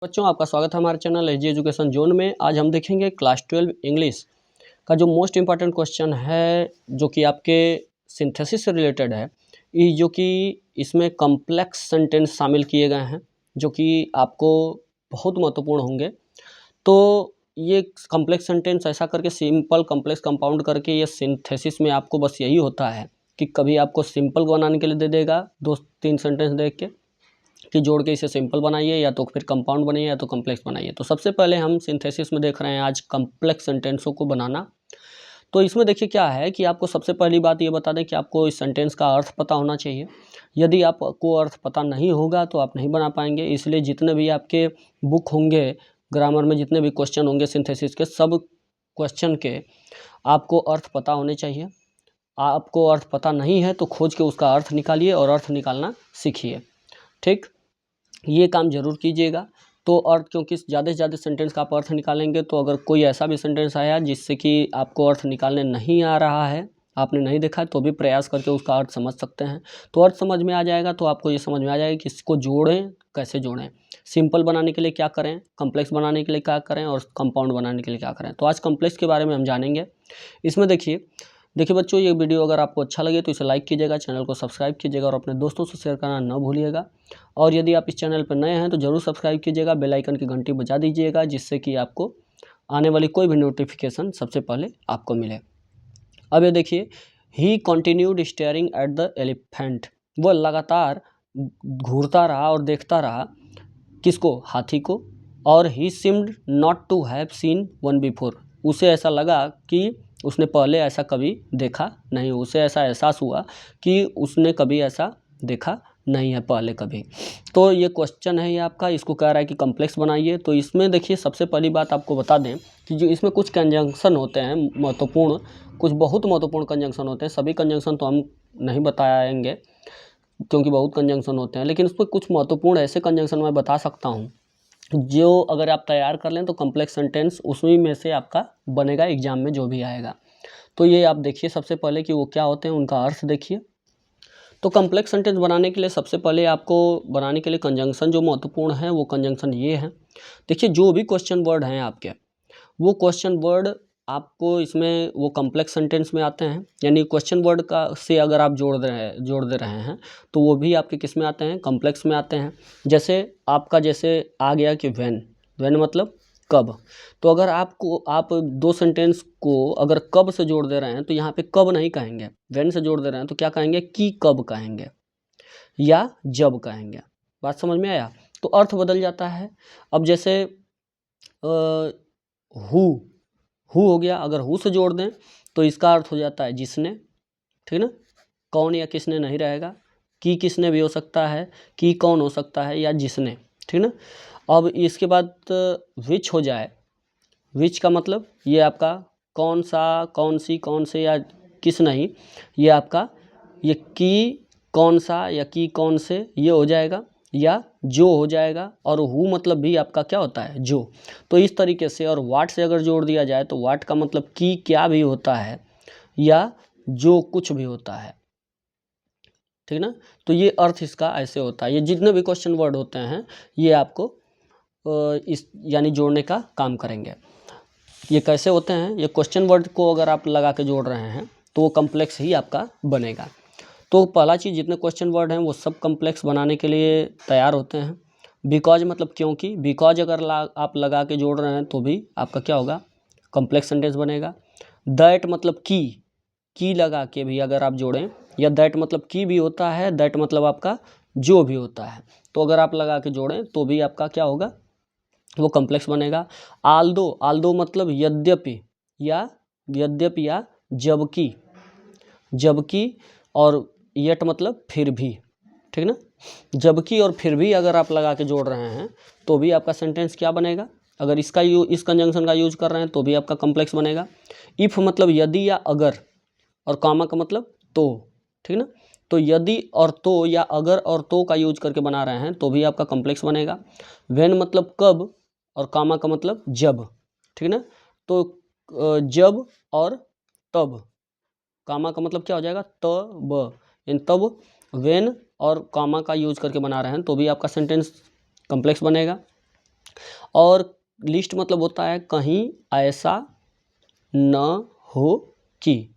बच्चों, आपका स्वागत है हमारे चैनल एजी एजुकेशन जोन में। आज हम देखेंगे क्लास 12 इंग्लिश का जो मोस्ट इम्पॉर्टेंट क्वेश्चन है, जो कि आपके सिंथेसिस से रिलेटेड है। जो कि इसमें कॉम्प्लेक्स सेंटेंस शामिल किए गए हैं, जो कि आपको बहुत महत्वपूर्ण होंगे। तो ये कॉम्प्लेक्स सेंटेंस ऐसा करके सिंपल कॉम्प्लेक्स कंपाउंड करके ये सिंथेसिस में आपको बस यही होता है कि कभी आपको सिंपल बनाने के लिए दे देगा 2-3 सेंटेंस देख के कि जोड़ के इसे सिंपल बनाइए, या तो फिर कंपाउंड बनाइए, या तो कॉम्प्लेक्स बनाइए। तो सबसे पहले हम सिंथेसिस में देख रहे हैं आज कॉम्प्लेक्स सेंटेंसों को बनाना। तो इसमें देखिए क्या है कि आपको सबसे पहली बात ये बता दें कि आपको इस सेंटेंस का अर्थ पता होना चाहिए। यदि आपको अर्थ पता नहीं होगा तो आप नहीं बना पाएंगे। इसलिए जितने भी आपके बुक होंगे ग्रामर में, जितने भी क्वेश्चन होंगे सिंथेसिस के, सब क्वेश्चन के आपको अर्थ पता होने चाहिए। आपको अर्थ पता नहीं है तो खोज के उसका अर्थ निकालिए और अर्थ निकालना सीखिए। ठीक, ये काम जरूर कीजिएगा। तो अर्थ, क्योंकि ज़्यादा से ज़्यादा सेंटेंस का आप अर्थ निकालेंगे, तो अगर कोई ऐसा भी सेंटेंस आया जिससे कि आपको अर्थ निकालने नहीं आ रहा है, आपने नहीं देखा है, तो भी प्रयास करके उसका अर्थ समझ सकते हैं। तो अर्थ समझ में आ जाएगा तो आपको ये समझ में आ जाएगा कि इसको जोड़ें, कैसे जोड़ें, सिंपल बनाने के लिए क्या करें, कॉम्प्लेक्स बनाने के लिए क्या करें, और कंपाउंड बनाने के लिए क्या करें। तो आज कॉम्प्लेक्स के बारे में हम जानेंगे। इसमें देखिए बच्चों, ये वीडियो अगर आपको अच्छा लगे तो इसे लाइक कीजिएगा, चैनल को सब्सक्राइब कीजिएगा और अपने दोस्तों से शेयर करना न भूलिएगा। और यदि आप इस चैनल पर नए हैं तो ज़रूर सब्सक्राइब कीजिएगा, बेल आइकन की घंटी बजा दीजिएगा, जिससे कि आपको आने वाली कोई भी नोटिफिकेशन सबसे पहले आपको मिले। अब ये देखिए, ही continued staring at the elephant. वह लगातार घूरता रहा और देखता रहा किसको? हाथी को। और he seemed not to have seen one before. उसे ऐसा लगा कि उसने पहले ऐसा कभी देखा नहीं। उसे ऐसा एहसास हुआ कि उसने कभी ऐसा देखा नहीं है पहले कभी। तो ये क्वेश्चन है ये आपका, इसको कह रहा है कि कॉम्प्लेक्स बनाइए। तो इसमें देखिए सबसे पहली बात आपको बता दें कि जो इसमें कुछ कंजंक्शन होते हैं महत्वपूर्ण, कुछ बहुत महत्वपूर्ण कंजंक्शन होते हैं। सभी कंजंक्शन तो हम नहीं बताएंगे क्योंकि बहुत कंजंक्शन होते हैं, लेकिन उसमें कुछ महत्वपूर्ण ऐसे कंजंक्शन मैं बता सकता हूँ जो अगर आप तैयार कर लें तो कॉम्प्लेक्स सेंटेंस उसी में से आपका बनेगा एग्जाम में जो भी आएगा। तो ये आप देखिए सबसे पहले कि वो क्या होते हैं, उनका अर्थ देखिए। तो कॉम्प्लेक्स सेंटेंस बनाने के लिए सबसे पहले आपको बनाने के लिए कंजंक्शन जो महत्वपूर्ण है वो कंजंक्शन ये है। देखिए, जो भी क्वेश्चन वर्ड हैं आपके, वो क्वेश्चन वर्ड आपको इसमें वो कॉम्प्लेक्स सेंटेंस में आते हैं। यानी क्वेश्चन वर्ड का से अगर आप जोड़ दे रहे हैं तो वो भी आपके किस में आते हैं? कॉम्प्लेक्स में आते हैं। जैसे आपका जैसे आ गया कि व्हेन मतलब कब। तो अगर आप दो सेंटेंस को अगर कब से जोड़ दे रहे हैं तो यहाँ पे कब नहीं कहेंगे, व्हेन से जोड़ दे रहे हैं तो क्या कहेंगे? कि कब कहेंगे या जब कहेंगे। बात समझ में आया? तो अर्थ बदल जाता है। अब जैसे हु हो गया, अगर हु से जोड़ दें तो इसका अर्थ हो जाता है जिसने। ठीक ना? कौन या किसने नहीं रहेगा। कि किसने भी हो सकता है, कि कौन हो सकता है, या जिसने। ठीक ना? अब इसके बाद विच हो जाए। विच का मतलब ये आपका कौन सा, कौन सी, कौन से, या किस नहीं। ये आपका ये कि कौन सा या कि कौन से, ये हो जाएगा, या जो हो जाएगा। और हु मतलब भी आपका क्या होता है? जो। तो इस तरीके से, और वाट से अगर जोड़ दिया जाए तो वाट का मतलब कि क्या भी होता है या जो कुछ भी होता है। ठीक ना? तो ये अर्थ इसका ऐसे होता है। ये जितने भी क्वेश्चन वर्ड होते हैं ये आपको इस यानी जोड़ने का काम करेंगे। ये कैसे होते हैं? ये क्वेश्चन वर्ड को अगर आप लगा के जोड़ रहे हैं तो वो कॉम्प्लेक्स ही आपका बनेगा। तो पहला चीज़, जितने क्वेश्चन वर्ड हैं वो सब कॉम्प्लेक्स बनाने के लिए तैयार होते हैं। बिकॉज मतलब क्योंकि, बिकॉज अगर आप लगा के जोड़ रहे हैं तो भी आपका क्या होगा? कॉम्प्लेक्स सेंटेंस बनेगा। दैट मतलब की लगा के भी अगर आप जोड़ें, या दैट मतलब की भी होता है, दैट मतलब आपका जो भी होता है, तो अगर आप लगा के जोड़ें तो भी आपका क्या होगा? वो कॉम्प्लेक्स बनेगा। आल्दो मतलब यद्यपि, या जबकि, और येट मतलब फिर भी। ठीक ना? जबकि और फिर भी अगर आप लगा के जोड़ रहे हैं तो भी आपका सेंटेंस क्या बनेगा? अगर इस कंजंक्शन का यूज कर रहे हैं तो भी आपका कॉम्प्लेक्स बनेगा। इफ़ मतलब यदि या अगर, और कामा का मतलब तो। ठीक ना? तो यदि और तो, या अगर और तो का यूज करके बना रहे हैं तो भी आपका कॉम्प्लेक्स बनेगा। व्हेन मतलब कब, और कामा का मतलब जब। ठीक ना? तो जब और तब, कामा का मतलब क्या हो जाएगा? तब। इन तब, व्हेन और कामा का यूज करके बना रहे हैं तो भी आपका सेंटेंस कॉम्प्लेक्स बनेगा। और लिस्ट मतलब होता है कहीं ऐसा न हो कि।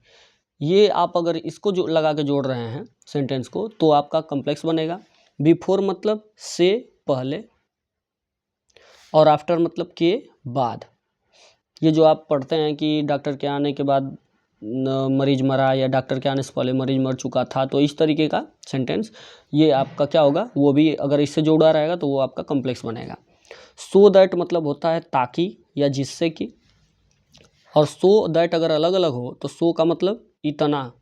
ये आप अगर इसको जो लगा के जोड़ रहे हैं सेंटेंस को तो आपका कॉम्प्लेक्स बनेगा। बिफोर मतलब से पहले, और आफ्टर मतलब के बाद। ये जो आप पढ़ते हैं कि डॉक्टर के आने के बाद मरीज मरा, या डॉक्टर के आने से पहले मरीज मर चुका था, तो इस तरीके का सेंटेंस ये आपका क्या होगा, वो भी अगर इससे जोड़ा रहेगा तो वो आपका कॉम्प्लेक्स बनेगा। सो दैट मतलब होता है ताकि या जिससे कि, और सो दैट अगर अलग अलग हो तो सो का मतलब इतना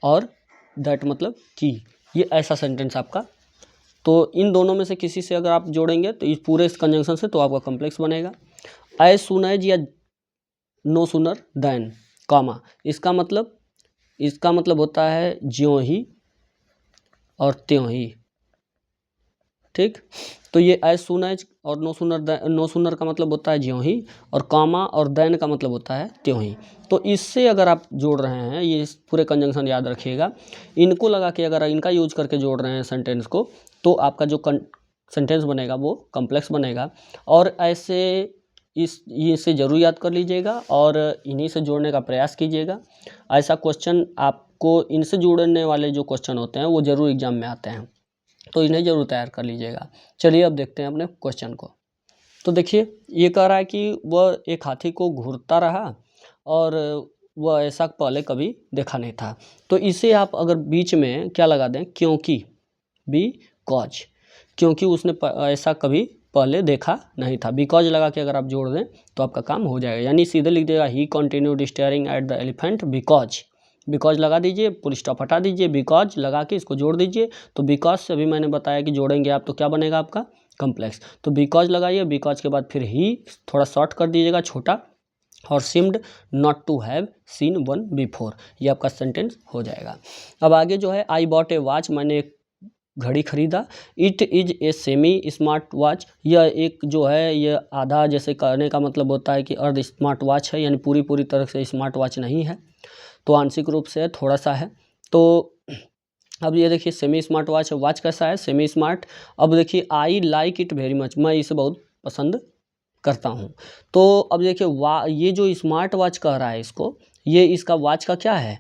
और दैट मतलब कि। ये ऐसा सेंटेंस आपका, तो इन दोनों में से किसी से अगर आप जोड़ेंगे तो इस पूरे कंजंक्शन से तो आपका कॉम्प्लेक्स बनेगा। एज सुन एज या नो सुनर देन, कॉमा, इसका मतलब होता है ज्यों ही और त्यों ही। ठीक, तो ये एज सुन एज और नो सुनर का मतलब होता है ज्यों ही, और कॉमा और देन का मतलब होता है त्यों ही। तो इससे अगर आप जोड़ रहे हैं, ये पूरे कंजंक्शन याद रखिएगा, इनको लगा के अगर इनका यूज करके जोड़ रहे हैं सेंटेंस को, तो आपका जो सेंटेंस बनेगा वो कॉम्प्लेक्स बनेगा। और ऐसे इसे जरूर याद कर लीजिएगा और इन्हीं से जोड़ने का प्रयास कीजिएगा। ऐसा क्वेश्चन आपको, इनसे जोड़ने वाले जो क्वेश्चन होते हैं वो जरूर एग्जाम में आते हैं, तो इन्हें जरूर तैयार कर लीजिएगा। चलिए अब देखते हैं अपने क्वेश्चन को। तो देखिए ये कह रहा है कि वह एक हाथी को घूरता रहा और वह ऐसा पहले कभी देखा नहीं था। तो इसे आप अगर बीच में क्या लगा दें, क्योंकि, बिकॉज, क्योंकि उसने ऐसा कभी पहले देखा नहीं था। बिकॉज लगा के अगर आप जोड़ दें तो आपका काम हो जाएगा। यानी सीधे लिख देगा ही continued staring at the elephant because. Because लगा दीजिए, फुल स्टॉप हटा दीजिए, बिकॉज लगा के इसको जोड़ दीजिए। तो बिकॉज से अभी मैंने बताया कि जोड़ेंगे आप तो क्या बनेगा आपका कॉम्प्लेक्स। तो बिकॉज लगाइए, बिकॉज के बाद फिर ही थोड़ा शॉर्ट कर दीजिएगा, छोटा, और seemed not to have seen one before, ये आपका सेंटेंस हो जाएगा। अब आगे जो है, आई बॉट ए वॉच, मैंने एक घड़ी खरीदा। It is a semi smart watch, यह एक जो है ये आधा जैसे करने का मतलब होता है कि अर्ध स्मार्ट वॉच है, यानी पूरी तरह से स्मार्ट वॉच नहीं है, तो आंशिक रूप से थोड़ा सा है। तो अब ये देखिए सेमी स्मार्ट वॉच है, वॉच कैसा है, सेमी स्मार्ट। अब देखिए I like it very much, मैं इसे बहुत पसंद करता हूँ। तो अब देखिए ये जो स्मार्ट वॉच कह रहा है इसको, ये इसका वॉच का क्या है,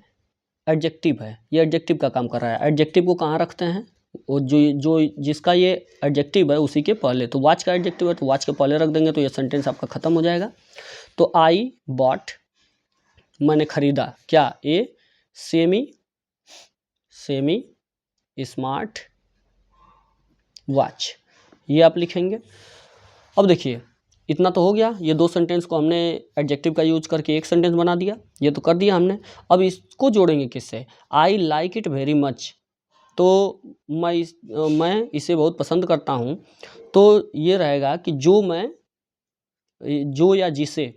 एडजेक्टिव है, ये एडजेक्टिव का काम कर रहा है। एडजेक्टिव को कहाँ रखते हैं, वो जो जिसका ये एडजेक्टिव है उसी के पहले। तो वॉच का एडजेक्टिव है तो वॉच के पहले रख देंगे, तो ये सेंटेंस आपका खत्म हो जाएगा। तो आई बॉट, मैंने खरीदा क्या, ए सेमी स्मार्ट वॉच, ये आप लिखेंगे। अब देखिए इतना तो हो गया, ये दो सेंटेंस को हमने एडजेक्टिव का यूज करके एक सेंटेंस बना दिया, ये तो कर दिया हमने। अब इसको जोड़ेंगे किससे, I like it very much, तो मैं इसे बहुत पसंद करता हूँ। तो ये रहेगा कि जो या जिसे,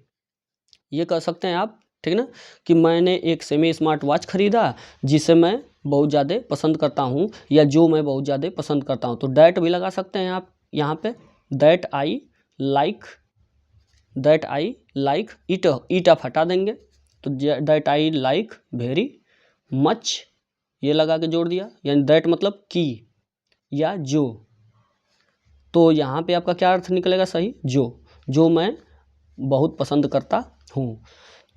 ये कह सकते हैं आप, ठीक ना, कि मैंने एक सेमी स्मार्ट वॉच खरीदा जिसे मैं बहुत ज़्यादा पसंद करता हूँ, या जो मैं बहुत ज़्यादा पसंद करता हूँ। तो दैट भी लगा सकते हैं आप यहाँ पे, दैट आई लाइक इट आप हटा देंगे, तो that I like very much, ये लगा के जोड़ दिया, यानी दैट मतलब कि या जो। तो यहाँ पे आपका क्या अर्थ निकलेगा सही, जो मैं बहुत पसंद करता हूँ।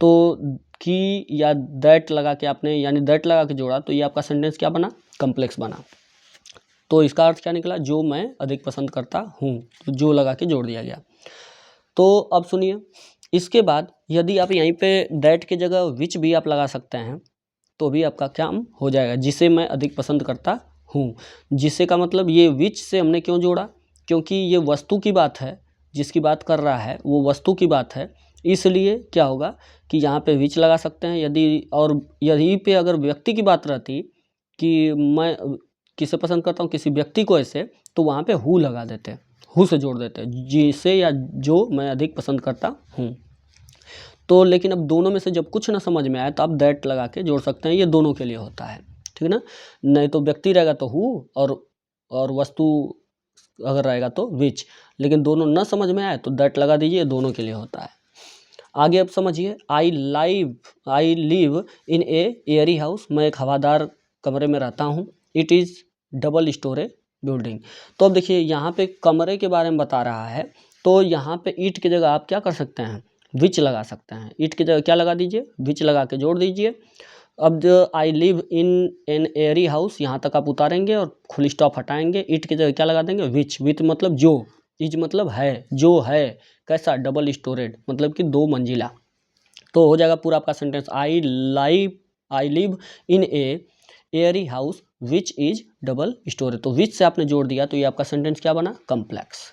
तो कि या दैट लगा के आपने, यानी दैट लगा के जोड़ा, तो ये आपका सेंटेंस क्या बना, कॉम्प्लेक्स बना। तो इसका अर्थ क्या निकला, जो मैं अधिक पसंद करता हूँ, तो जो लगा के जोड़ दिया गया। तो अब सुनिए, इसके बाद यदि आप यहीं पे दैट की जगह विच भी आप लगा सकते हैं तो भी आपका काम हो जाएगा, जिसे मैं अधिक पसंद करता हूँ। जिसे का मतलब, ये विच से हमने क्यों जोड़ा, क्योंकि ये वस्तु की बात है, जिसकी बात कर रहा है वो वस्तु की बात है, इसलिए क्या होगा कि यहाँ पे विच लगा सकते हैं। यदि पे अगर व्यक्ति की बात रहती कि मैं किसे पसंद करता हूँ, किसी व्यक्ति को ऐसे, तो वहाँ पे हु लगा देते, हु से जोड़ देते, जिसे या जो मैं अधिक पसंद करता हूँ। तो लेकिन अब दोनों में से जब कुछ ना समझ में आए तो आप दैट लगा के जोड़ सकते हैं, ये दोनों के लिए होता है, ठीक है ना। नहीं तो व्यक्ति रहेगा तो हु, और वस्तु अगर रहेगा तो विच, लेकिन दोनों ना समझ में आए तो दैट लगा दीजिए, दोनों के लिए होता है। आगे अब समझिए, I live in A Airy house, मैं एक हवादार कमरे में रहता हूँ। It is double storey building. तो अब देखिए यहाँ पे कमरे के बारे में बता रहा है, तो यहाँ पे ईट की जगह आप क्या कर सकते हैं, विच लगा सकते हैं। ईट की जगह क्या लगा दीजिए, विच लगा के जोड़ दीजिए। अब जो I live in an Airy house, यहाँ तक आप उतारेंगे और फुल स्टॉप हटाएंगे। ईट की जगह क्या लगा देंगे, विच। विच मतलब जो, इज मतलब है, जो है, कैसा, डबल स्टोरेड मतलब कि 2 मंजिला। तो हो जाएगा पूरा आपका sentence, I live in A Airy house which is double storage. तो विच से आपने जोड़ दिया तो ये आपका सेंटेंस क्या बना, कम्प्लेक्स।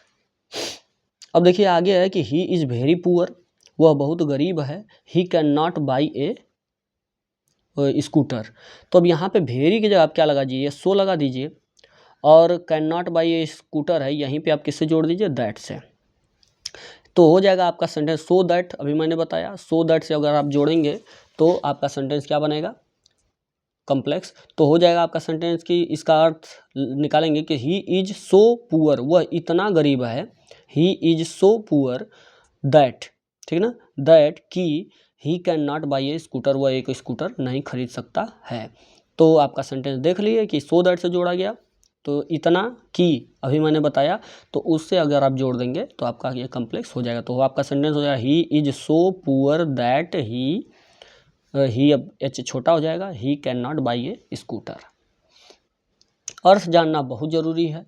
अब देखिए आगे है कि ही इज़ वेरी पुअर, वह बहुत गरीब है। ही can not buy a scooter. तो अब यहाँ पे वेरी की जगह आप क्या लगा दीजिए, सो लगा दीजिए, और can not buy a scooter है, यहीं पे आप किससे जोड़ दीजिए, दैट से। तो हो जाएगा आपका सेंटेंस सो दैट। अभी मैंने बताया सो दैट से अगर आप जोड़ेंगे तो आपका सेंटेंस क्या बनेगा, कम्प्लेक्स। तो हो जाएगा आपका सेंटेंस कि इसका अर्थ निकालेंगे कि ही इज सो पुअर, वह इतना गरीब है। ही इज सो पुअर दैट, ठीक ना, दैट कि ही can not buy a scooter, वह एक स्कूटर नहीं खरीद सकता है। तो आपका सेंटेंस देख लिए कि सो दैट से जोड़ा गया, तो इतना कि अभी मैंने बताया, तो उससे अगर आप जोड़ देंगे तो आपका ये कम्प्लेक्स हो जाएगा। तो आपका सेंटेंस हो जाएगा he is so poor that he अब एच छोटा हो जाएगा, he can not buy a scooter. अर्थ जानना बहुत ज़रूरी है।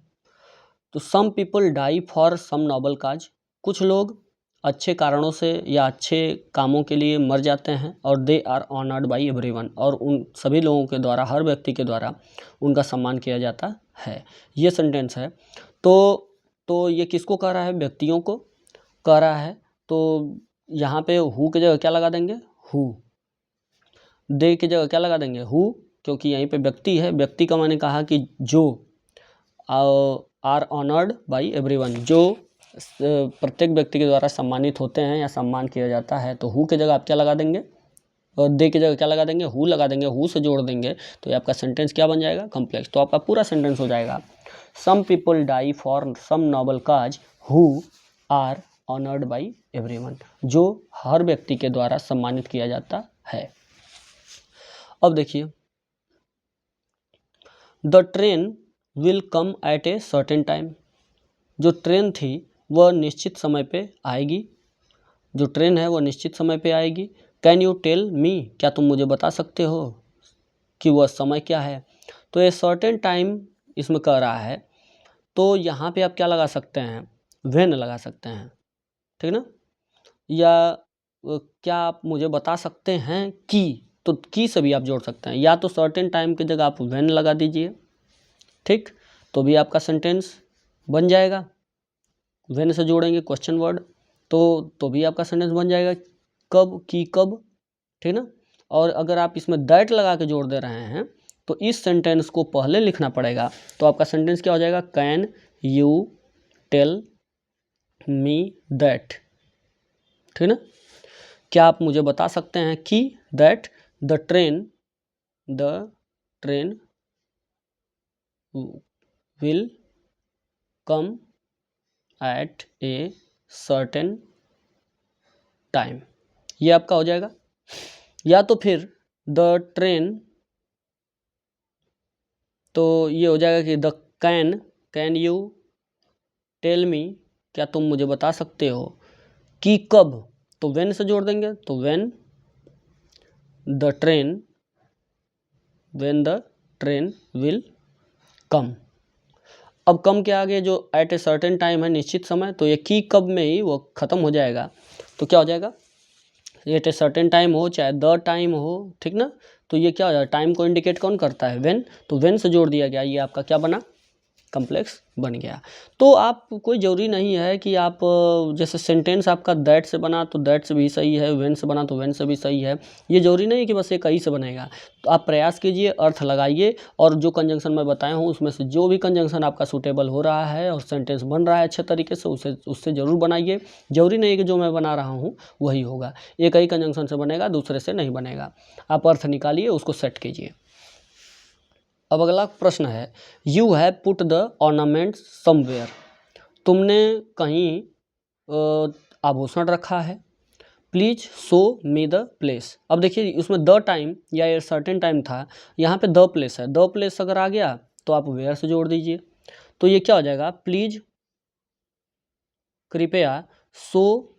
तो some people die for some noble cause, कुछ लोग अच्छे कारणों से या अच्छे कामों के लिए मर जाते हैं, और they are honoured by everyone, और उन सभी लोगों के द्वारा, हर व्यक्ति के द्वारा उनका सम्मान किया जाता है। ये सेंटेंस है। तो ये किसको कह रहा है, व्यक्तियों को कह रहा है। तो यहाँ पे हु की जगह क्या लगा देंगे, हु। दे की जगह क्या लगा देंगे, हु, क्योंकि यहीं पे व्यक्ति है। व्यक्ति का मैंने कहा कि जो आर ऑनर्ड बाई एवरीवन, जो प्रत्येक व्यक्ति के द्वारा सम्मानित होते हैं या सम्मान किया जाता है। तो हु की जगह आप क्या लगा देंगे, और दे की जगह क्या लगा देंगे, हु लगा देंगे। हु से जोड़ देंगे तो ये आपका सेंटेंस क्या बन जाएगा, कम्प्लेक्स। तो आपका पूरा सेंटेंस हो जाएगा some people die for some noble cause who are honoured by everyone, जो हर व्यक्ति के द्वारा सम्मानित किया जाता है। अब देखिए, the train will come at a certain time, जो ट्रेन थी वह निश्चित समय पे आएगी। जो ट्रेन है वह निश्चित समय पे आएगी। कैन यू टेल मी, क्या तुम मुझे बता सकते हो कि वह समय क्या है। तो ए सर्टेन टाइम इसमें कह रहा है, तो यहाँ पे आप क्या लगा सकते हैं, व्हेन लगा सकते हैं, ठीक ना, या क्या आप मुझे बता सकते हैं कि, तो की से भी आप जोड़ सकते हैं, या तो सर्टेन टाइम की जगह आप व्हेन लगा दीजिए, ठीक, तो भी आपका सेंटेंस बन जाएगा। व्हेन से जोड़ेंगे क्वेश्चन वर्ड, तो भी आपका सेंटेंस बन जाएगा, कब, की कब, ठीक ना। और अगर आप इसमें दैट लगा के जोड़ दे रहे हैं तो इस सेंटेंस को पहले लिखना पड़ेगा। तो आपका सेंटेंस क्या हो जाएगा, can you tell me that, ठीक ना, क्या आप मुझे बता सकते हैं कि that the train will come at a certain time. ये आपका हो जाएगा। या तो फिर द ट्रेन, तो ये हो जाएगा कि the can you tell me, क्या तुम मुझे बता सकते हो कि कब, तो व्हेन से जोड़ देंगे, तो व्हेन द ट्रेन विल कम। अब कम के आगे जो एट ए सर्टेन टाइम है, निश्चित समय, तो ये की कब में ही वो ख़त्म हो जाएगा। तो क्या हो जाएगा, एट ए सर्टेन टाइम हो चाहे द टाइम हो, ठीक ना, तो ये क्या हो जाएगा, टाइम को इंडिकेट कौन करता है, व्हेन, तो व्हेन से जोड़ दिया गया, ये आपका क्या बना, कम्प्लेक्स बन गया। तो आप कोई ज़रूरी नहीं है कि आप जैसे सेंटेंस आपका दैट से बना तो दैट से भी सही है, व्हेन से बना तो व्हेन से भी सही है, ये ज़रूरी नहीं कि बस एक ही से बनेगा। तो आप प्रयास कीजिए, अर्थ लगाइए, और जो कंजंक्शन मैं बताया हूँ उसमें से जो भी कंजंक्शन आपका सूटेबल हो रहा है और सेंटेंस बन रहा है अच्छे तरीके से, उससे ज़रूर बनाइए। ज़रूरी नहीं कि जो मैं बना रहा हूँ वही होगा, एक ही कंजंक्शन से बनेगा, दूसरे से नहीं बनेगा। आप अर्थ निकालिए, उसको सेट कीजिए। अब अगला प्रश्न है, you have put the ornament somewhere, तुमने कहीं आभूषण रखा है। Please show me the place. अब देखिए उसमें द टाइम या ए सर्टेन टाइम था, यहाँ पे द प्लेस है, द प्लेस अगर आ गया तो आप वेयर से जोड़ दीजिए। तो ये क्या हो जाएगा, प्लीज कृपया शो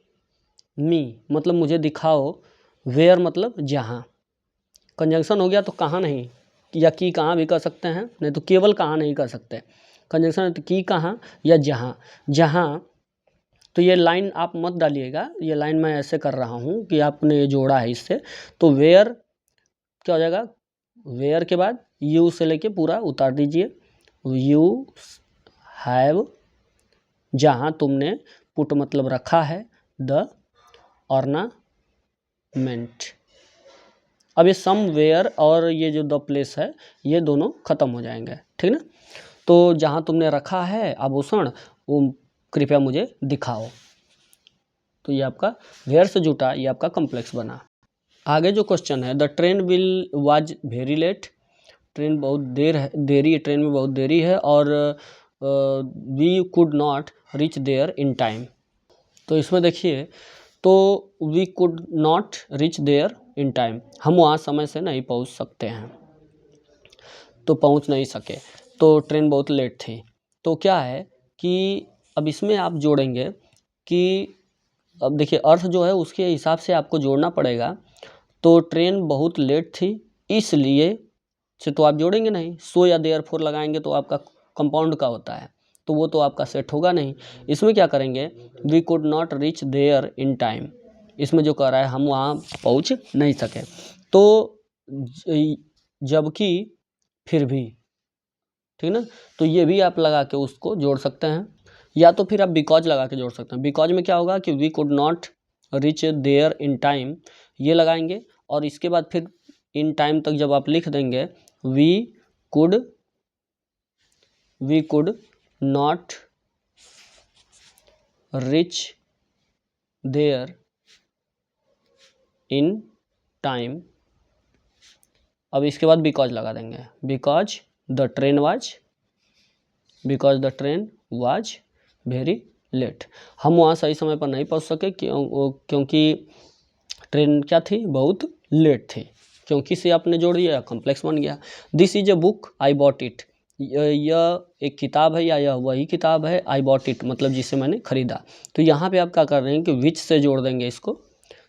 मी मतलब मुझे दिखाओ, वेयर मतलब जहाँ। कंजंक्शन हो गया तो कहाँ नहीं, या की कहाँ भी कर सकते हैं, नहीं तो केवल कहाँ नहीं कर सकते। कंजंक्शन है तो की कहाँ या जहाँ। जहाँ तो ये लाइन आप मत डालिएगा, ये लाइन मैं ऐसे कर रहा हूँ कि आपने जोड़ा है इससे, तो वेयर क्या हो जाएगा, वेयर के बाद यू से लेके पूरा उतार दीजिए। यू हैव जहाँ तुमने, पुट मतलब रखा है, द ऑर्नामेंट। अब ये सम वेयर और ये जो द प्लेस है ये दोनों खत्म हो जाएंगे, ठीक ना। तो जहाँ तुमने रखा है आभूषण वो कृपया मुझे दिखाओ। तो ये आपका वेयर से जुटा, ये आपका कॉम्प्लेक्स बना। आगे जो क्वेश्चन है, the train was very late, train बहुत देरी है, ट्रेन में बहुत देरी है, और we could not reach there in time. तो इसमें देखिए, तो we could not reach there in time, हम वहाँ समय से नहीं पहुँच सकते हैं, तो पहुँच नहीं सके, तो ट्रेन बहुत लेट थी। तो क्या है कि अब इसमें आप जोड़ेंगे कि अब देखिए अर्थ जो है उसके हिसाब से आपको जोड़ना पड़ेगा। तो ट्रेन बहुत लेट थी इसलिए से तो आप जोड़ेंगे नहीं, सो या देयरफॉर लगाएंगे तो आपका कंपाउंड का होता है, तो वो तो आपका सेट होगा नहीं। इसमें क्या करेंगे, we could not reach there in time, इसमें जो कह रहा है हम वहाँ पहुँच नहीं सके, तो जबकि फिर भी, ठीक ना। तो ये भी आप लगा के उसको जोड़ सकते हैं, या तो फिर आप बिकॉज लगा के जोड़ सकते हैं। बिकॉज में क्या होगा कि we could not reach there in time, ये लगाएंगे, और इसके बाद फिर इन टाइम तक जब आप लिख देंगे, we could not reach there in time. अब इसके बाद बिकॉज लगा देंगे, because the train was very late, हम वहाँ सही समय पर नहीं पहुँच सके क्योंकि ट्रेन क्या थी, बहुत लेट थी। क्योंकि से आपने जोड़ दिया, कॉम्प्लेक्स बन गया। This is a book I bought it, यह एक किताब है या यह वही किताब है, आई बॉट इट मतलब जिसे मैंने खरीदा। तो यहाँ पे आप क्या कर रहे हैं कि विच से जोड़ देंगे इसको,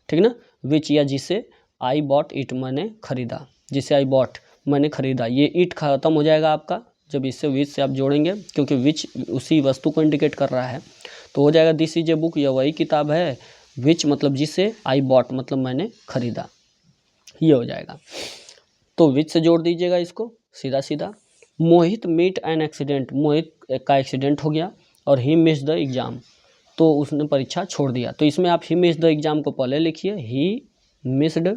ठीक ना, विच या जिसे, आई बॉट इट मैंने खरीदा, जिसे आई बॉट मैंने खरीदा, ये इट खत्म हो जाएगा आपका जब इससे विच से आप जोड़ेंगे, क्योंकि विच उसी वस्तु को इंडिकेट कर रहा है। तो हो जाएगा दिस इज ए बुक, यह वही किताब है, विच मतलब जिसे, आई बॉट मतलब मैंने खरीदा, ये हो जाएगा। तो विच से जोड़ दीजिएगा इसको सीधा सीधा। मोहित मीट एन एक्सीडेंट, मोहित का एक्सीडेंट हो गया, और ही मिस द एग्ज़ाम, तो उसने परीक्षा छोड़ दिया। तो इसमें आप ही मिस द एग्ज़ाम को पहले लिखिए, ही मिस्ड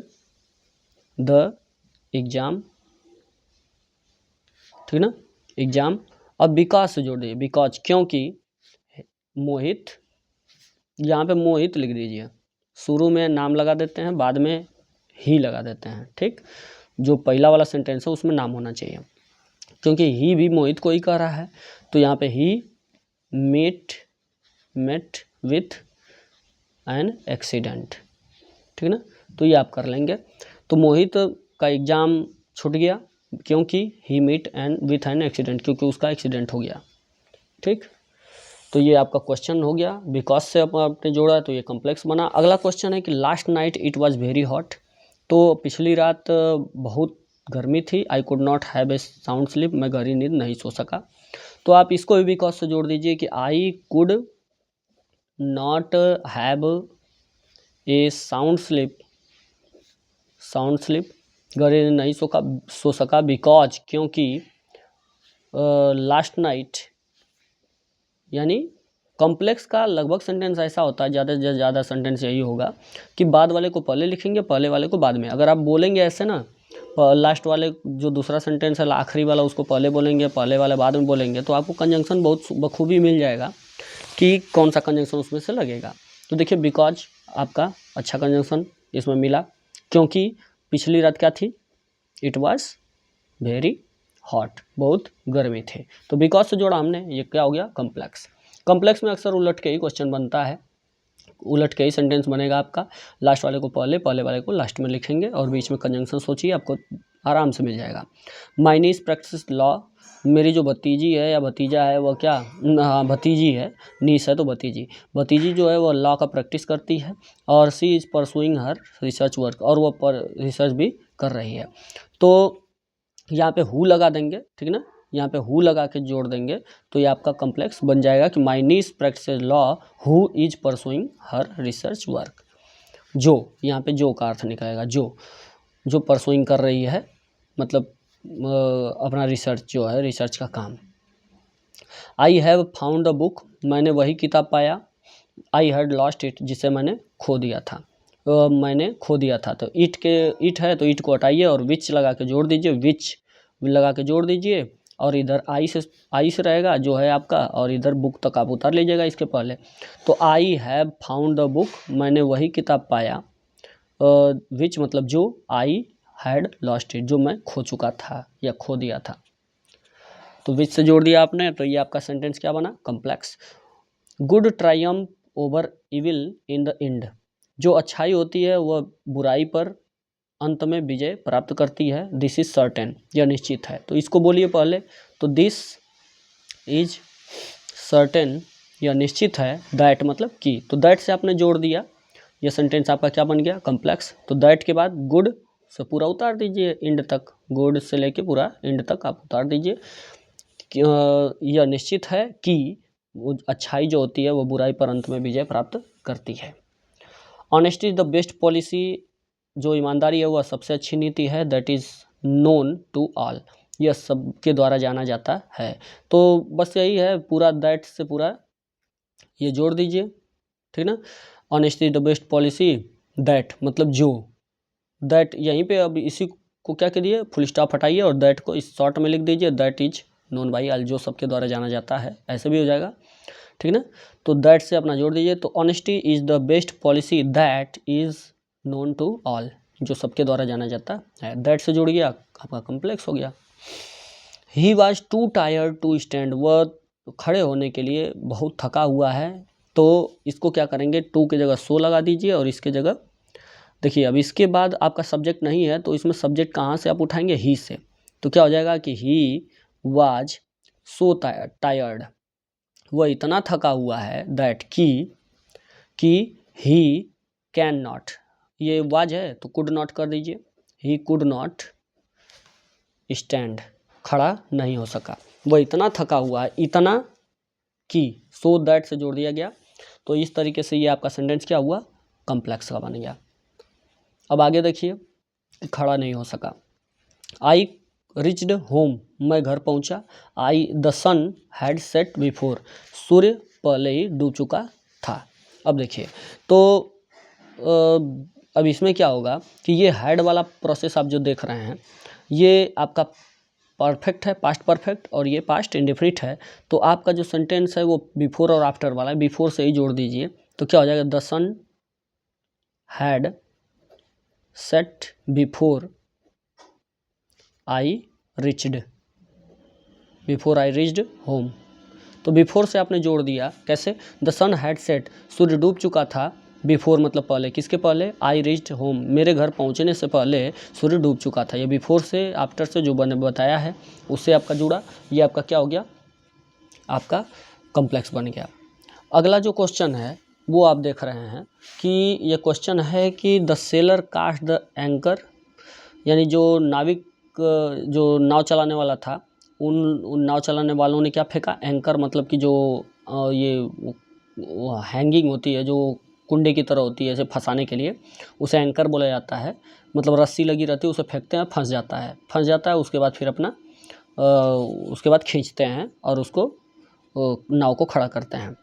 द एग्ज़ाम, ठीक ना, एग्ज़ाम। अब बिकॉज से जोड़ दीजिए, बिकॉज क्योंकि मोहित, यहाँ पे मोहित लिख दीजिए, शुरू में नाम लगा देते हैं, बाद में ही लगा देते हैं, ठीक। जो पहला वाला सेंटेंस है उसमें नाम होना चाहिए, क्योंकि ही भी मोहित को ही कह रहा है। तो यहाँ पे ही मेट विथ एन एक्सीडेंट, ठीक ना। तो ये आप कर लेंगे। तो मोहित का एग्ज़ाम छूट गया क्योंकि he met an with an accident, क्योंकि उसका एक्सीडेंट हो गया, ठीक। तो ये आपका क्वेश्चन हो गया, बिकॉज से आपने जोड़ा तो ये कॉम्प्लेक्स बना। अगला क्वेश्चन है कि last night it was very hot, तो पिछली रात बहुत गर्मी थी, I could not have a sound sleep, मैं गहरी नींद नहीं सो सका। तो आप इसको भी बिकॉज से जोड़ दीजिए कि I could not have a sound sleep, गहरी नींद नहीं सो सका बिकॉज क्योंकि लास्ट नाइट, यानी कॉम्प्लेक्स का लगभग सेंटेंस ऐसा होता है, ज़्यादा से ज़्यादा सेंटेंस यही होगा कि बाद वाले को पहले लिखेंगे, पहले वाले को बाद में। अगर आप बोलेंगे ऐसे ना, लास्ट वाले जो दूसरा सेंटेंस है आखिरी वाला उसको पहले बोलेंगे, पहले वाले बाद में बोलेंगे, तो आपको कंजंक्शन बहुत बखूबी मिल जाएगा कि कौन सा कंजंक्शन उसमें से लगेगा। तो देखिए बिकॉज आपका अच्छा कंजंक्शन इसमें मिला, क्योंकि पिछली रात क्या थी, इट वॉज वेरी हॉट, बहुत गर्मी थी। तो बिकॉज से जोड़ा हमने, ये क्या हो गया, कॉम्प्लेक्स। कॉम्प्लेक्स में अक्सर उलट के ही क्वेश्चन बनता है, उलट के ही सेंटेंस बनेगा आपका, लास्ट वाले को पहले, पहले वाले को लास्ट में लिखेंगे, और बीच में कंजंक्शन सोचिए, आपको आराम से मिल जाएगा। माइनीज प्रैक्टिस लॉ मेरी जो भतीजी है या भतीजा है वह क्या, हाँ भतीजी है, नीस है तो भतीजी, भतीजी जो है वह लॉ का प्रैक्टिस करती है और she is pursuing her research work, और वह पर रिसर्च भी कर रही है। तो यहाँ पे हु लगा देंगे, ठीक ना, यहाँ पे हु लगा के जोड़ देंगे तो ये आपका कॉम्प्लेक्स बन जाएगा कि my niece practices law who is pursuing her research work. जो, यहाँ पे जो का अर्थ निकलेगा, जो परसुइंग कर रही है, मतलब अपना रिसर्च जो है, रिसर्च का काम। I have found a book, मैंने वही किताब पाया। आई हैड लॉस्ट इट, जिसे मैंने खो दिया था, मैंने खो दिया था। तो इट है तो इट को हटाइए और विच लगा के जोड़ दीजिए, विच लगा के जोड़ दीजिए, और इधर आई से रहेगा जो है आपका, और इधर बुक तक आप उतार लीजिएगा इसके पहले। तो I have found the book, मैंने वही किताब पाया। विच मतलब जो, आई हैड लॉस्ट इट, जो मैं खो चुका था या खो दिया था। तो विच से जोड़ दिया आपने, तो ये आपका सेंटेंस क्या बना, complex. Good Triumph over evil in the end, जो अच्छाई होती है वह बुराई पर अंत में विजय प्राप्त करती है। दिस इज सर्टेन, यह निश्चित है। तो इसको बोलिए पहले, तो दिस इज सर्टेन, यह निश्चित है। दैट मतलब कि, तो दैट से आपने जोड़ दिया, यह सेंटेंस आपका क्या बन गया, कॉम्प्लेक्स। तो दैट के बाद गुड से पूरा उतार दीजिए एंड तक, गुड से लेके पूरा एंड तक आप उतार दीजिए। यह निश्चित है कि वो अच्छाई जो होती है वो बुराई पर अंत में विजय प्राप्त करती है। Honesty is the best policy, जो ईमानदारी है वह सबसे अच्छी नीति है। That is known to all, यह सबके द्वारा जाना जाता है। तो बस यही है, पूरा दैट से पूरा ये जोड़ दीजिए, ठीक ना। Honesty is the best policy, that मतलब जो, दैट यहीं पे अब इसी को क्या करिए, फुल स्टॉप हटाइए और दैट को इस शॉर्ट में लिख दीजिए, that is known by all, जो सबके द्वारा जाना जाता है, ऐसे भी हो जाएगा, ठीक ना। तो दैट से अपना जोड़ दीजिए। तो honesty is the best policy that is known to all, जो सबके द्वारा जाना जाता है। दैट से जुड़ गया, आपका कॉम्प्लेक्स हो गया। He was too tired to stand, वह खड़े होने के लिए बहुत थका हुआ है। तो इसको क्या करेंगे, टू की जगह सो लगा दीजिए और इसके जगह देखिए, अब इसके बाद आपका सब्जेक्ट नहीं है तो इसमें सब्जेक्ट कहाँ से आप उठाएंगे, ही से। तो क्या हो जाएगा कि ही वाज सो टायर्ड, वह इतना थका हुआ है, दैट कि ही कैन नॉट, ये वाज है तो कुड नॉट कर दीजिए, ही कुड नॉट स्टैंड, खड़ा नहीं हो सका, वह इतना थका हुआ है, इतना कि, सो दैट से जोड़ दिया गया। तो इस तरीके से ये आपका सेंटेंस क्या हुआ, कॉम्प्लेक्स का बन गया। अब आगे देखिए, खड़ा नहीं हो सका। आई रिच्ड होम, मैं घर पहुंचा। I the sun had set before, सूर्य पहले ही डूब चुका था। अब देखिए, तो अब इसमें क्या होगा कि ये हैड वाला प्रोसेस आप जो देख रहे हैं ये आपका परफेक्ट है, पास्ट परफेक्ट, और ये पास्ट इंडेफिनिट है। तो आपका जो सेंटेंस है वो बिफोर और आफ्टर वाला है, बिफोर से ही जोड़ दीजिए। तो क्या हो जाएगा, the sun had set before I reached, before I reached home. तो बिफोर से आपने जोड़ दिया, कैसे, द सन हैड सेट, सूर्य डूब चुका था, बिफोर मतलब पहले, किसके पहले, आई रिच्ड होम, मेरे घर पहुंचने से पहले सूर्य डूब चुका था। ये बिफोर से आफ्टर से जो मैंने बताया है उससे आपका जुड़ा, ये आपका क्या हो गया, आपका कॉम्प्लेक्स बन गया। अगला जो क्वेश्चन है वो आप देख रहे हैं कि ये क्वेश्चन है कि the sailor cast the anchor, यानी जो नाविक, जो नाव चलाने वाला था, उन नाव चलाने वालों ने क्या फेंका, एंकर मतलब कि जो ये हैंगिंग होती है, जो कुंडे की तरह होती है ऐसे फंसाने के लिए, उसे एंकर बोला जाता है। मतलब रस्सी लगी रहती है, उसे फेंकते हैं, फंस जाता है, उसके बाद फिर अपना उसके बाद खींचते हैं और उसको नाव को खड़ा करते हैं।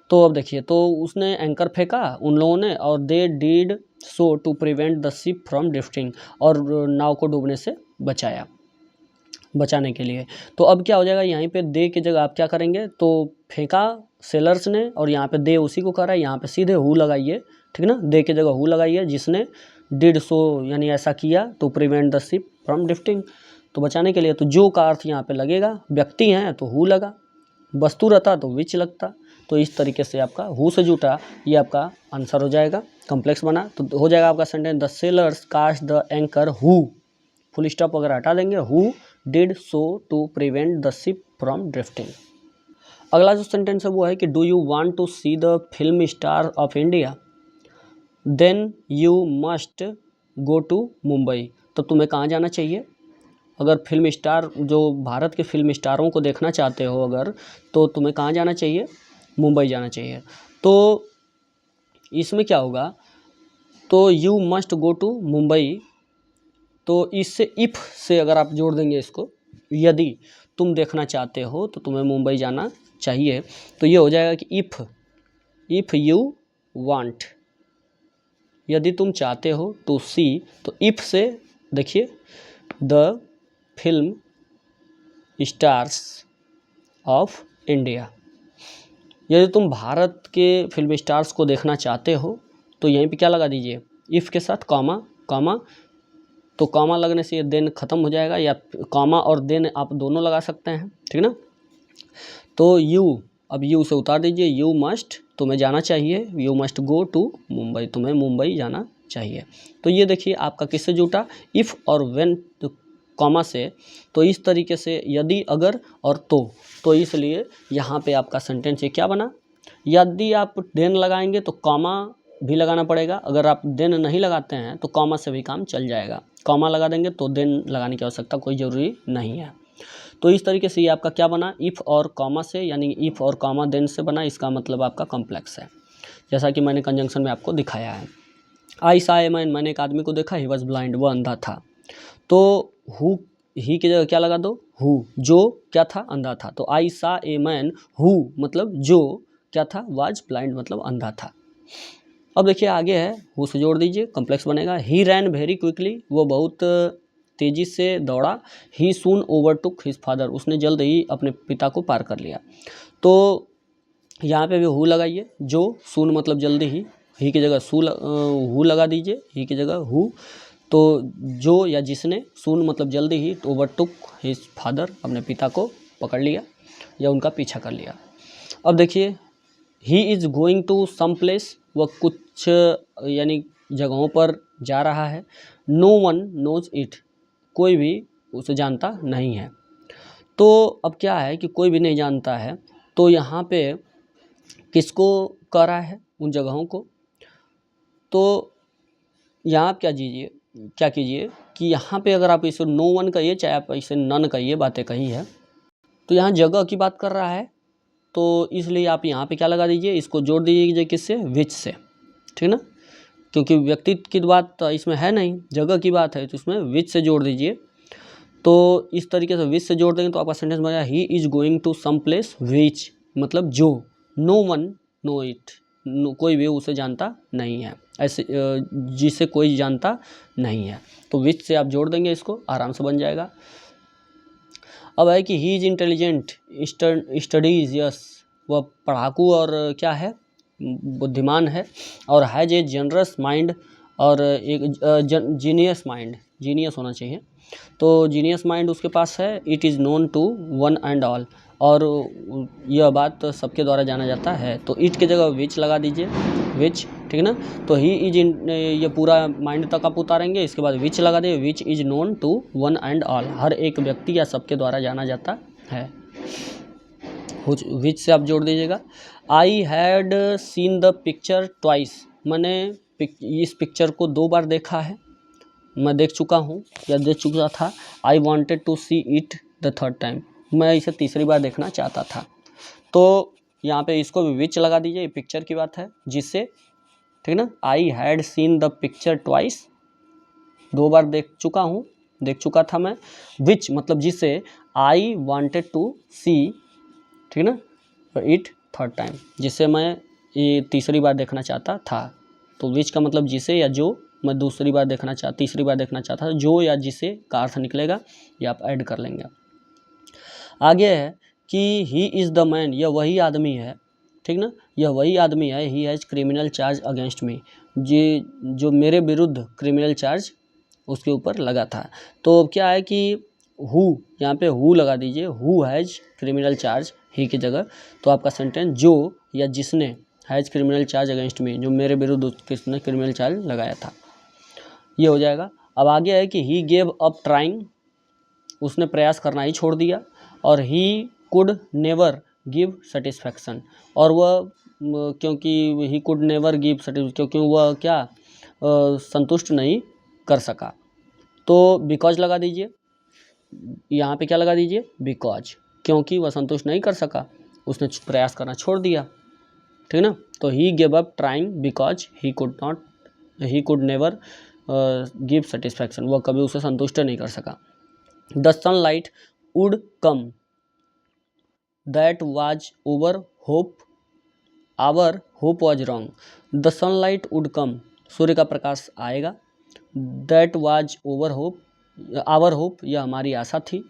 तो अब देखिए, तो उसने एंकर फेंका उन लोगों ने, और they did so to prevent the ship from drifting, और नाव को डूबने से बचाने के लिए। तो अब क्या हो जाएगा, यहीं पे दे की जगह आप क्या करेंगे, तो फेंका सेलर्स ने, और यहाँ पे दे उसी को कर रहा है, यहाँ पे सीधे हु लगाइए, ठीक ना, दे की जगह हु लगाइए, जिसने डिड सो यानी ऐसा किया, तो prevent the ship from drifting, तो बचाने के लिए। तो जो का अर्थ यहाँ पे लगेगा, व्यक्ति हैं तो हु लगा, वस्तु रहता तो विच लगता। तो इस तरीके से आपका हु से जुटा, ये आपका आंसर हो जाएगा, कॉम्प्लेक्स बना। तो हो जाएगा आपका sentence, the sailors cast the anchor who, full stop वगैरह हटा देंगे, who did so to prevent the ship from drifting. अगला जो सेंटेंस है वो है कि do you want to see the film star of India, then you must go to Mumbai. तो तुम्हें कहाँ जाना चाहिए? अगर फिल्म स्टार, जो भारत के फिल्म स्टारों को देखना चाहते हो अगर, तो तुम्हें कहाँ जाना चाहिए? मुंबई जाना चाहिए। तो इसमें क्या होगा, तो you must go to Mumbai, तो इससे इफ़ से अगर आप जोड़ देंगे इसको, यदि तुम देखना चाहते हो तो तुम्हें मुंबई जाना चाहिए, तो ये हो जाएगा कि इफ़ यू वांट, यदि तुम चाहते हो, टू सी, तो इफ़ से देखिए the film stars of India, यदि तुम भारत के फिल्म स्टार्स को देखना चाहते हो तो यहीं पे क्या लगा दीजिए, इफ़ के साथ कॉमा, तो कॉमा लगने से ये देन ख़त्म हो जाएगा, या कॉमा और देन आप दोनों लगा सकते हैं, ठीक ना। तो यू, अब यू से उतार दीजिए, यू मस्ट, तुम्हें जाना चाहिए, you must go to Mumbai, तुम्हें मुंबई जाना चाहिए। तो ये देखिए आपका किससे जुटा, इफ़ और व्हेन कॉमा से। तो इस तरीके से यदि, अगर और तो इसलिए यहाँ पे आपका सेंटेंस ये क्या बना, यदि आप देन लगाएंगे तो कॉमा भी लगाना पड़ेगा, अगर आप देन नहीं लगाते हैं तो कॉमा से भी काम चल जाएगा, कॉमा लगा देंगे तो देन लगाने की आवश्यकता कोई ज़रूरी नहीं है। तो इस तरीके से ये आपका क्या बना, इफ़ और कॉमा से, यानी इफ़ और कॉमा देन से बना, इसका मतलब आपका कॉम्प्लेक्स है, जैसा कि मैंने कंजंक्शन में आपको दिखाया है। आई सा ए मैन, मैंने एक आदमी को देखा, ही वॉज ब्लाइंड, वो अंधा था। तो हु, ही की जगह क्या लगा दो, हु, जो क्या था, अंधा था। तो आई सा ए मैन हु मतलब जो क्या था, वाज ब्लाइंड मतलब अंधा था। अब देखिए आगे है, हु से जोड़ दीजिए, कॉम्प्लेक्स बनेगा। ही रैन वेरी क्विकली, वो बहुत तेज़ी से दौड़ा। ही सून ओवरटुक हिज फादर, उसने जल्द ही अपने पिता को पार कर लिया। तो यहाँ पे भी हु लगाइए, जो, सून मतलब जल्दी ही की जगह हु लगा दीजिए, ही की जगह हु। तो जो या जिसने, सून मतलब जल्दी ही, ओवरटुक हिज फादर, अपने पिता को पकड़ लिया या उनका पीछा कर लिया। अब देखिए he is going to some place, वह कुछ यानी जगहों पर जा रहा है। नो वन नोज इट, कोई भी उसे जानता नहीं है। तो अब क्या है कि कोई भी नहीं जानता है, तो यहाँ पे किसको कह रहा है, उन जगहों को। तो यहाँ आप क्या कीजिए कि यहाँ पे अगर आप इसे नो वन कहिए, चाहे आप इसे नन कहिए, बातें कही है, तो यहाँ जगह की बात कर रहा है, तो इसलिए आप यहाँ पे क्या लगा दीजिए, इसको जोड़ दीजिए किससे, विच से, ठीक ना, क्योंकि व्यक्ति की बात तो इसमें है नहीं, जगह की बात है, तो इसमें विच से जोड़ दीजिए। तो इस तरीके से विच से जोड़ देंगे तो आपका सेंटेंस बन जाएगा, he is going to some place which मतलब जो, नो वन नो इट, कोई भी उसे जानता नहीं है, ऐसे जिसे कोई जानता नहीं है। तो विच से आप जोड़ देंगे, इसको आराम से बन जाएगा। अब है कि he is intelligent, studies, yes, वह पढ़ाकू और क्या है, बुद्धिमान है, और हैज़ ए जनरस माइंड, और एक जीनियस माइंड, जीनियस होना चाहिए, तो जीनियस माइंड उसके पास है। It is known to one and all, और यह बात सबके द्वारा जाना जाता है। तो इट की जगह विच लगा दीजिए, विच, ठीक ना। तो ही इज इन, ये पूरा माइंड तक आप उतारेंगे, इसके बाद विच लगा दीजिए, which is known to one and all, हर एक व्यक्ति या सबके द्वारा जाना जाता है। विच से आप जोड़ दीजिएगा। I had seen the picture twice, मैंने इस पिक्चर को 2 बार देखा है, मैं देख चुका हूँ या देख चुका था। I wanted to see it the third time, मैं इसे तीसरी बार देखना चाहता था। तो यहाँ पे इसको भी विच लगा दीजिए, ये पिक्चर की बात है, जिससे, ठीक ना। I had seen the picture twice, 2 बार देख चुका था मैं। विच मतलब जिसे, आई वॉन्टेड टू सी, ठीक ना, इट थर्ड टाइम, जिसे मैं ये तीसरी बार देखना चाहता था। तो विच का मतलब जिसे या जो मैं तीसरी बार देखना चाहता था, जो या जिसे का अर्थ निकलेगा, ये आप ऐड कर लेंगे। आगे है कि ही इज़ द मैन, यह वही आदमी है, ठीक ना, यह वही आदमी है। He has criminal charge against me, ये जो मेरे विरुद्ध क्रिमिनल चार्ज उसके ऊपर लगा था। तो क्या है कि हु, यहाँ पे हु लगा दीजिए, हु हैज़ क्रिमिनल चार्ज, ही की जगह। तो आपका सेंटेंस जो या जिसने, has criminal charge against me, जो मेरे विरुद्ध किसने क्रिमिनल चार्ज लगाया था, ये हो जाएगा। अब आगे है कि ही गेव अप ट्राइंग उसने प्रयास करना ही छोड़ दिया। और ही कुड नेवर गिव सेटिस्फैक्शन, और वह क्योंकि ही कुड नेवर गिव सेटिस्फैक्शन, क्योंकि वह क्या संतुष्ट नहीं कर सका। तो बिकॉज लगा दीजिए, यहाँ पे क्या लगा दीजिए, बिकॉज, क्योंकि वह संतुष्ट नहीं कर सका, उसने प्रयास करना छोड़ दिया, ठीक ना। तो he give up trying because he could never give satisfaction, वह कभी उसे संतुष्ट नहीं कर सका। The sunlight would come that was our hope, our hope was wrong. The sunlight would come, सूर्य का प्रकाश आएगा। That was our hope, our hope, यह हमारी आशा थी।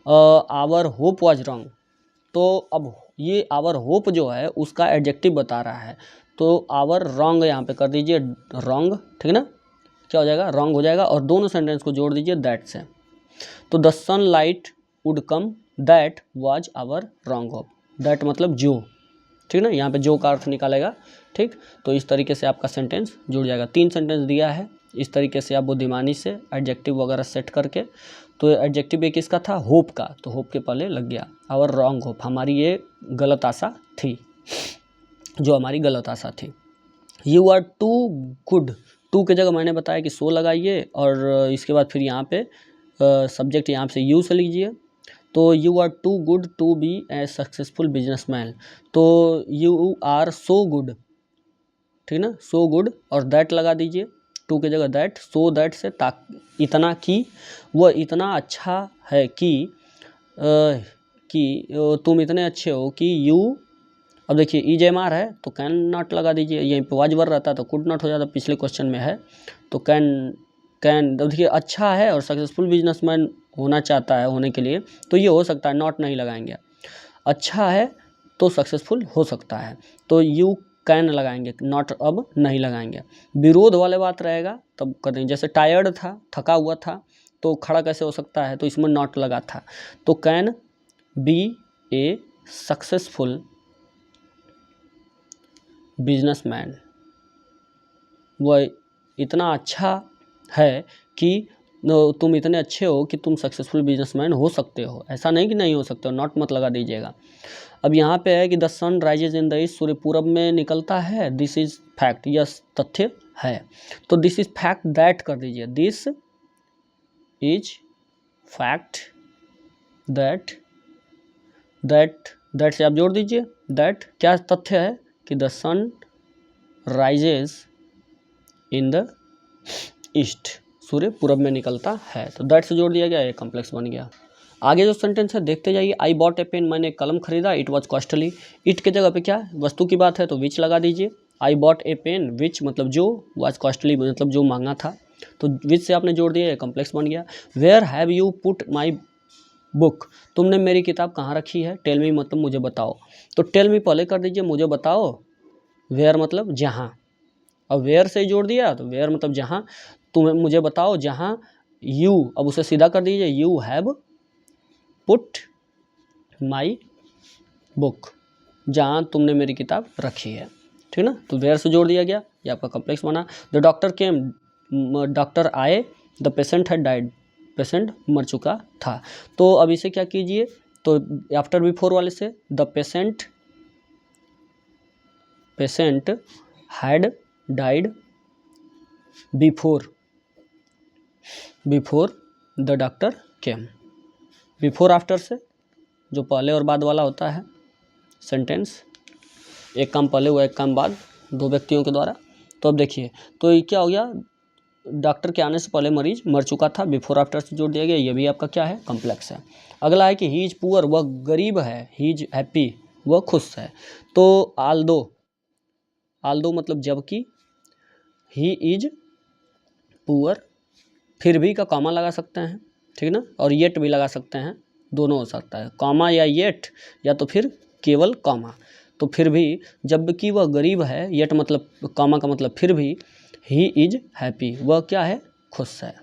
आवर होप वाज रॉन्ग, तो अब ये आवर होप जो है उसका एडजेक्टिव बता रहा है, तो आवर रॉन्ग यहाँ पे कर दीजिए रॉन्ग, ठीक ना, क्या हो जाएगा, रॉन्ग हो जाएगा। और दोनों सेंटेंस को जोड़ दीजिए दैट से। तो the sunlight would come that was our wrong hope, that मतलब जो, ठीक ना, यहाँ पे जो का अर्थ निकालेगा, ठीक। तो इस तरीके से आपका सेंटेंस जुड़ जाएगा। 3 सेंटेंस दिया है, इस तरीके से आप बुद्धिमानी से एडजेक्टिव वगैरह सेट करके, तो एडजेक्टिव एक किसका था, होप का, तो होप के पहले लग गया आवर रॉन्ग होप, हमारी ये गलत आशा थी, जो हमारी गलत आशा थी। You are too good, too की जगह मैंने बताया कि सो लगाइए, और इसके बाद फिर यहाँ पे सब्जेक्ट यहाँ से यू से लीजिए। तो you are too good to be a successful businessman, तो यू आर सो गुड, ठीक ना, सो गुड, और दैट लगा दीजिए टू की जगह दैट, सो दैट से इतना कि, वह इतना अच्छा है कि तुम इतने अच्छे हो कि यू, अब देखिए ई एम आर है तो कैन नॉट लगा दीजिए, यहीं पे वाज वर रहता तो कुड नॉट हो जाता, पिछले क्वेश्चन में है तो कैन देखिए अच्छा है और सक्सेसफुल बिजनेसमैन होना चाहता है, होने के लिए तो ये हो सकता है, नॉट नहीं लगाएंगे। अच्छा है तो सक्सेसफुल हो सकता है, तो यू कैन लगाएंगे, नॉट अब नहीं लगाएंगे। विरोध वाले बात रहेगा तब कर देंगे, जैसे टायर्ड था, थका हुआ था, तो खड़ा कैसे हो सकता है, तो इसमें नॉट लगा था। तो can be a successful businessman, वह इतना अच्छा है कि तुम इतने अच्छे हो कि तुम सक्सेसफुल बिजनेसमैन हो सकते हो, ऐसा नहीं कि नहीं हो सकते हो, नॉट मत लगा दीजिएगा। अब यहाँ पे है कि the sun rises in the east, सूर्य पूरब में निकलता है, दिस इज फैक्ट, यह तथ्य है, तो दिस इज फैक्ट दैट कर दीजिए, this is fact that, that से आप जोड़ दीजिए, दैट क्या तथ्य है कि the sun rises in the east, सूर्य पूरब में निकलता है, तो दैट से जोड़ दिया गया, ये कॉम्प्लेक्स बन गया। आगे जो सेंटेंस है देखते जाइए, आई बॉट ए पेन, मैंने कलम खरीदा, इट वॉज कॉस्टली, इट के जगह पे क्या वस्तु की बात है तो विच लगा दीजिए, आई बॉट ए पेन विच मतलब जो, वॉज कॉस्टली मतलब जो महंगा था, तो विच से आपने जोड़ दिया, ये कॉम्प्लेक्स बन गया। Where have you put my book, तुमने मेरी किताब कहाँ रखी है, टेल मी मतलब मुझे बताओ, तो टेल मी पहले कर दीजिए, मुझे बताओ, वेयर मतलब जहाँ, अब वेयर से ही जोड़ दिया, तो वेयर मतलब जहाँ, तुम्हें मुझे बताओ जहाँ, यू अब उसे सीधा कर दीजिए, you have put my book, जहाँ तुमने मेरी किताब रखी है, ठीक ना, तो वेयर से जोड़ दिया गया, ये आपका कॉम्प्लेक्स बना। द डॉक्टर केम, डॉक्टर आए, the patient had died, patient मर चुका था, तो अब इसे क्या कीजिए, तो आफ्टर बिफोर वाले से, the patient had died before the doctor came, before after से जो पहले और बाद वाला होता है सेंटेंस, एक काम पहले हुआ एक काम बाद, दो व्यक्तियों के द्वारा। तो अब देखिए, तो ये क्या हो गया, डॉक्टर के आने से पहले मरीज मर चुका था, बिफोर आफ्टर से जोड़ दिया गया, ये भी आपका क्या है, कॉम्प्लेक्स है। अगला है कि ही इज पुअर, वह गरीब है, ही इज हैप्पी, वह खुश है, तो आल्दो मतलब जबकि, ही इज पुअर, फिर भी का कॉमा लगा सकते हैं, ठीक ना, और येट भी लगा सकते हैं, दोनों हो सकता है, कॉमा या येट, या तो फिर केवल कॉमा, तो फिर भी जबकि वह गरीब है, येट मतलब कॉमा का मतलब फिर भी, ही इज हैप्पी, वह क्या है, खुश है।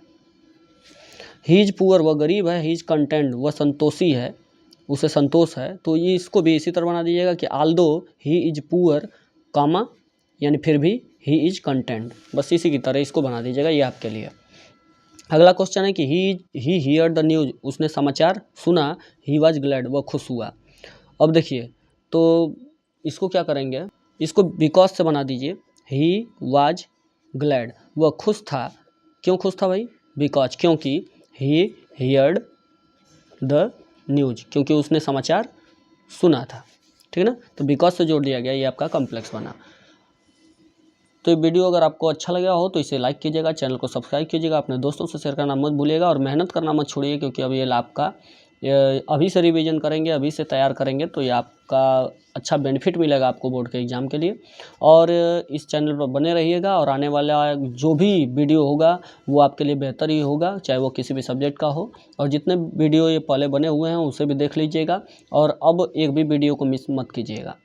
ही इज पुअर, वह गरीब है, ही इज कंटेंट, वह संतोषी है, उसे संतोष है, तो ये इसको भी इसी तरह बना दीजिएगा कि Aldous he is poor comma, यानी फिर भी ही इज कंटेंट, बस इसी की तरह इसको बना दीजिएगा, ये आपके लिए। अगला क्वेश्चन है कि ही हियर द न्यूज, उसने समाचार सुना, ही वॉज ग्लैड, वह खुश हुआ। अब देखिए तो इसको क्या करेंगे, इसको बिकॉज से बना दीजिए, ही वॉज ग्लैड, वह खुश था। क्यों खुश था भाई, बिकॉज, क्योंकि ही हियर्ड द न्यूज, क्योंकि उसने समाचार सुना था, ठीक है ना। तो बिकॉज से जोड़ दिया गया, ये आपका कॉम्प्लेक्स बना। तो ये वीडियो अगर आपको अच्छा लगा हो तो इसे लाइक कीजिएगा, चैनल को सब्सक्राइब कीजिएगा, अपने दोस्तों से शेयर करना मत भूलिएगा और मेहनत करना मत छोड़िए, क्योंकि अब ये आपका अभी से रिवीजन करेंगे, अभी से तैयार करेंगे तो ये आपका अच्छा बेनिफिट मिलेगा आपको बोर्ड के एग्ज़ाम के लिए। और इस चैनल पर बने रहिएगा और आने वाला जो भी वीडियो होगा वो आपके लिए बेहतर ही होगा, चाहे वो किसी भी सब्जेक्ट का हो। और जितने वीडियो ये पहले बने हुए हैं उसे भी देख लीजिएगा और अब एक भी वीडियो को मिस मत कीजिएगा।